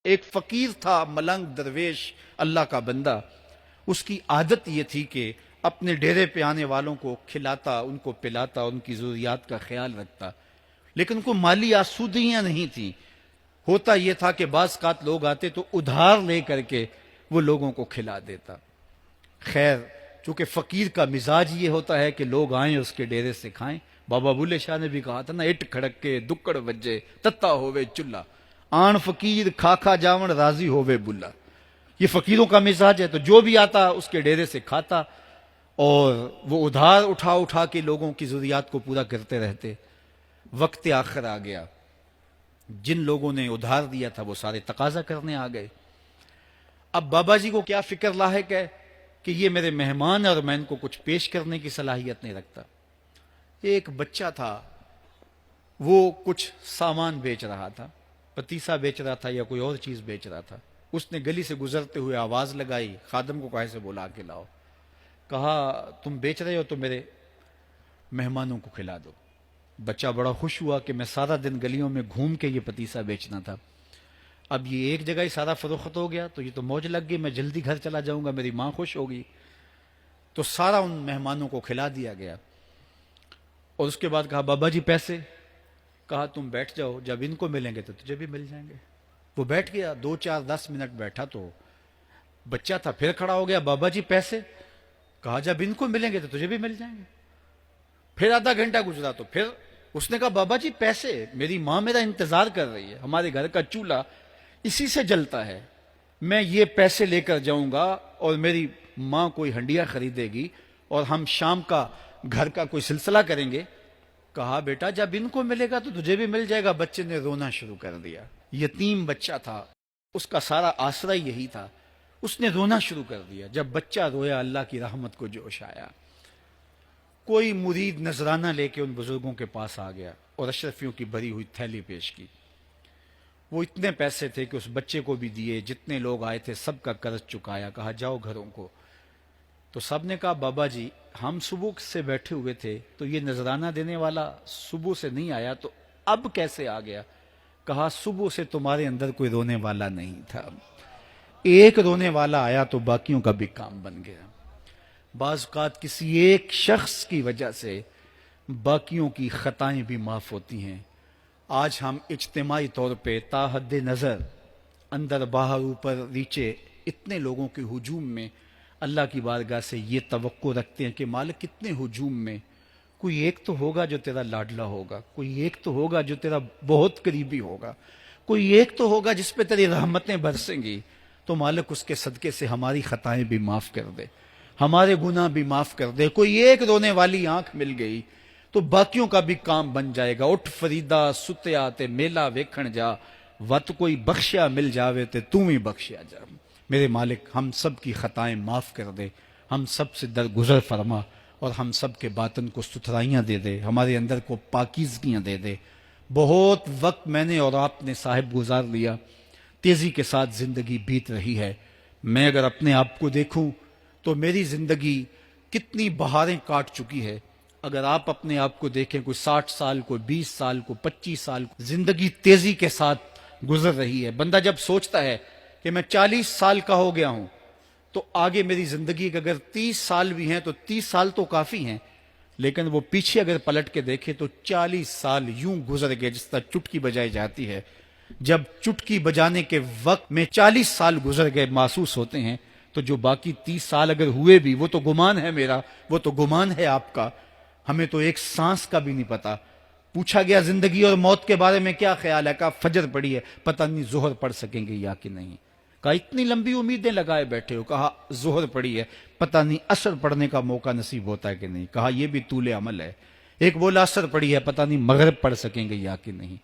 ایک فقیر تھا، ملنگ درویش، اللہ کا بندہ. اس کی عادت یہ تھی کہ اپنے ڈیرے پہ آنے والوں کو کھلاتا، ان کو پلاتا، ان کی ضروریات کا خیال رکھتا، لیکن ان کو مالی آسودگیاں نہیں تھیں. ہوتا یہ تھا کہ بعض اوقات لوگ آتے تو ادھار لے کر کے وہ لوگوں کو کھلا دیتا. خیر، چونکہ فقیر کا مزاج یہ ہوتا ہے کہ لوگ آئیں اس کے ڈیرے سے کھائیں. بابا بلے شاہ نے بھی کہا تھا نا، اٹ کھڑک کے دکڑ وجے تتا ہوئے چلا، آن فقیر کھا کھا جاون راضی ہوئے بلا. یہ فقیروں کا مزاج ہے. تو جو بھی آتا اس کے ڈیرے سے کھاتا، اور وہ ادھار اٹھا اٹھا کے لوگوں کی ضروریات کو پورا کرتے رہتے. وقت آخر آ گیا، جن لوگوں نے ادھار دیا تھا وہ سارے تقاضا کرنے آ گئے. اب بابا جی کو کیا فکر لاحق ہے کہ یہ میرے مہمان ہیں اور میں ان کو کچھ پیش کرنے کی صلاحیت نہیں رکھتا. ایک بچہ تھا، وہ کچھ سامان بیچ رہا تھا، پتیسا بیچ رہا تھا یا کوئی اور چیز بیچ رہا تھا. اس نے گلی سے گزرتے ہوئے آواز لگائی، خادم کو کہے سے بولا کے لاؤ. کہا تم بیچ رہے ہو تو میرے مہمانوں کو کھلا دو. بچہ بڑا خوش ہوا کہ میں سارا دن گلیوں میں گھوم کے یہ پتیسا بیچنا تھا، اب یہ ایک جگہ ہی سارا فروخت ہو گیا تو یہ تو موج لگ گئی، میں جلدی گھر چلا جاؤں گا، میری ماں خوش ہوگی. تو سارا ان مہمانوں کو کھلا دیا گیا. اور اس کے بعد کہا بابا جی پیسے؟ کہا تم بیٹھ جاؤ، جب ان کو ملیں گے تو تجھے بھی مل جائیں گے. وہ بیٹھ گیا، 2 4 10 منٹ بیٹھا تو بچہ تھا پھر کھڑا ہو گیا، بابا جی پیسے؟ کہا جب ان کو ملیں گے تو تجھے بھی مل جائیں گے. پھر آدھا گھنٹہ گزرا تو پھر اس نے کہا بابا جی پیسے؟ میری ماں میرا انتظار کر رہی ہے، ہمارے گھر کا چولہا اسی سے جلتا ہے، میں یہ پیسے لے کر جاؤں گا اور میری ماں کوئی ہنڈیا خریدے گی اور ہم شام کا گھر کا کوئی سلسلہ کریں گے. کہا بیٹا جب ان کو ملے گا تو تجھے بھی مل جائے گا. بچے نے رونا شروع کر دیا. یتیم بچہ تھا، اس کا سارا آسرا یہی تھا. اس نے رونا شروع کر دیا. جب بچہ رویا اللہ کی رحمت کو جوش آیا. کوئی مرید نذرانہ لے کے ان بزرگوں کے پاس آ گیا اور اشرفیوں کی بھری ہوئی تھیلی پیش کی. وہ اتنے پیسے تھے کہ اس بچے کو بھی دیے، جتنے لوگ آئے تھے سب کا قرض چکایا. کہا جاؤ گھروں کو. تو سب نے کہا بابا جی ہم صبح سے بیٹھے ہوئے تھے تو یہ نذرانہ دینے والا صبح سے نہیں آیا تو اب کیسے آ گیا؟ کہا صبح سے تمہارے اندر کوئی رونے والا نہیں تھا، ایک رونے والا آیا تو باقیوں کا بھی کام بن گیا. بعض اوقات کسی ایک شخص کی وجہ سے باقیوں کی خطائیں بھی معاف ہوتی ہیں. آج ہم اجتماعی طور پہ تا حد نظر اندر باہر اوپر نیچے اتنے لوگوں کے ہجوم میں اللہ کی بارگاہ سے یہ توقع رکھتے ہیں کہ مالک کتنے ہجوم میں کوئی ایک تو ہوگا جو تیرا لاڈلا ہوگا، کوئی ایک تو ہوگا جو تیرا بہت قریبی ہوگا، کوئی ایک تو ہوگا جس پہ تیری رحمتیں برسیں گی. تو مالک اس کے صدقے سے ہماری خطائیں بھی معاف کر دے، ہمارے گناہ بھی معاف کر دے. کوئی ایک رونے والی آنکھ مل گئی تو باقیوں کا بھی کام بن جائے گا. اٹھ فریدا ستیا تے میلہ ویکھن جا، وت کوئی بخشیا مل جاوے تے توں ہی بخشیا جا. میرے مالک ہم سب کی خطائیں معاف کر دے، ہم سب سے درگزر فرما اور ہم سب کے باطن کو ستھرائیاں دے دے، ہمارے اندر کو پاکیزگیاں دے دے. بہت وقت میں نے اور آپ نے صاحب گزار لیا، تیزی کے ساتھ زندگی بیت رہی ہے. میں اگر اپنے آپ کو دیکھوں تو میری زندگی کتنی بہاریں کاٹ چکی ہے. اگر آپ اپنے آپ کو دیکھیں، کوئی 60 سال، کوئی 20 سال، کوئی 25 سال، زندگی تیزی کے ساتھ گزر رہی ہے. بندہ جب سوچتا ہے کہ میں 40 سال کا ہو گیا ہوں تو آگے میری زندگی کے اگر 30 سال بھی ہیں تو 30 سال تو کافی ہیں، لیکن وہ پیچھے اگر پلٹ کے دیکھے تو 40 سال یوں گزر گئے جس طرح چٹکی بجائی جاتی ہے. جب چٹکی بجانے کے وقت میں 40 سال گزر گئے محسوس ہوتے ہیں تو جو باقی 30 سال اگر ہوئے بھی وہ تو گمان ہے میرا، وہ تو گمان ہے آپ کا. ہمیں تو ایک سانس کا بھی نہیں پتا. پوچھا گیا زندگی اور موت کے بارے میں کیا خیال ہے؟ کہا فجر پڑی ہے، پتہ نہیں ظہر پڑھ سکیں گے یا کہ نہیں. کہا اتنی لمبی امیدیں لگائے بیٹھے ہو. کہا ظہر پڑی ہے، پتہ نہیں عصر پڑھنے کا موقع نصیب ہوتا ہے کہ نہیں. کہا یہ بھی طول عمل ہے. ایک بولا عصر پڑی ہے، پتہ نہیں مغرب پڑھ سکیں گے یا کہ نہیں.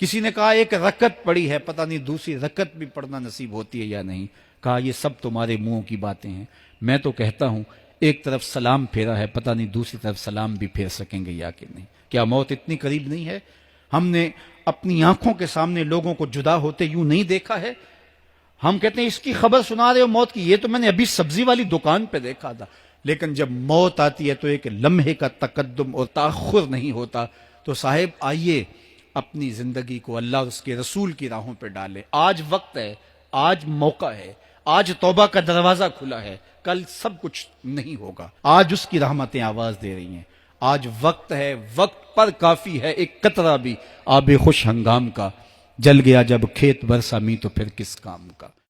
کسی نے کہا ایک رکعت پڑی ہے، پتہ نہیں دوسری رکعت بھی پڑھنا نصیب ہوتی ہے یا نہیں. کہا یہ سب تمہارے منہوں کی باتیں ہیں. میں تو کہتا ہوں ایک طرف سلام پھیرا ہے، پتہ نہیں دوسری طرف سلام بھی پھیر سکیں گے یا کہ نہیں. کیا موت اتنی قریب نہیں ہے؟ ہم نے اپنی آنکھوں کے سامنے لوگوں کو جدا ہوتے یوں نہیں دیکھا ہے. ہم کہتے ہیں اس کی خبر سنا رہے ہو موت کی، یہ تو میں نے ابھی سبزی والی دکان پہ دیکھا تھا. لیکن جب موت آتی ہے تو ایک لمحے کا تقدم اور تاخر نہیں ہوتا. تو صاحب آئیے اپنی زندگی کو اللہ اور اس کے رسول کی راہوں پہ ڈالیں. آج وقت ہے، آج موقع ہے، آج توبہ کا دروازہ کھلا ہے. کل سب کچھ نہیں ہوگا. آج اس کی رحمتیں آواز دے رہی ہیں. آج وقت ہے، وقت پر کافی ہے ایک قطرہ بھی آب خوش ہنگام کا. جل گیا جب کھیت برسا می تو پھر کس کام کا.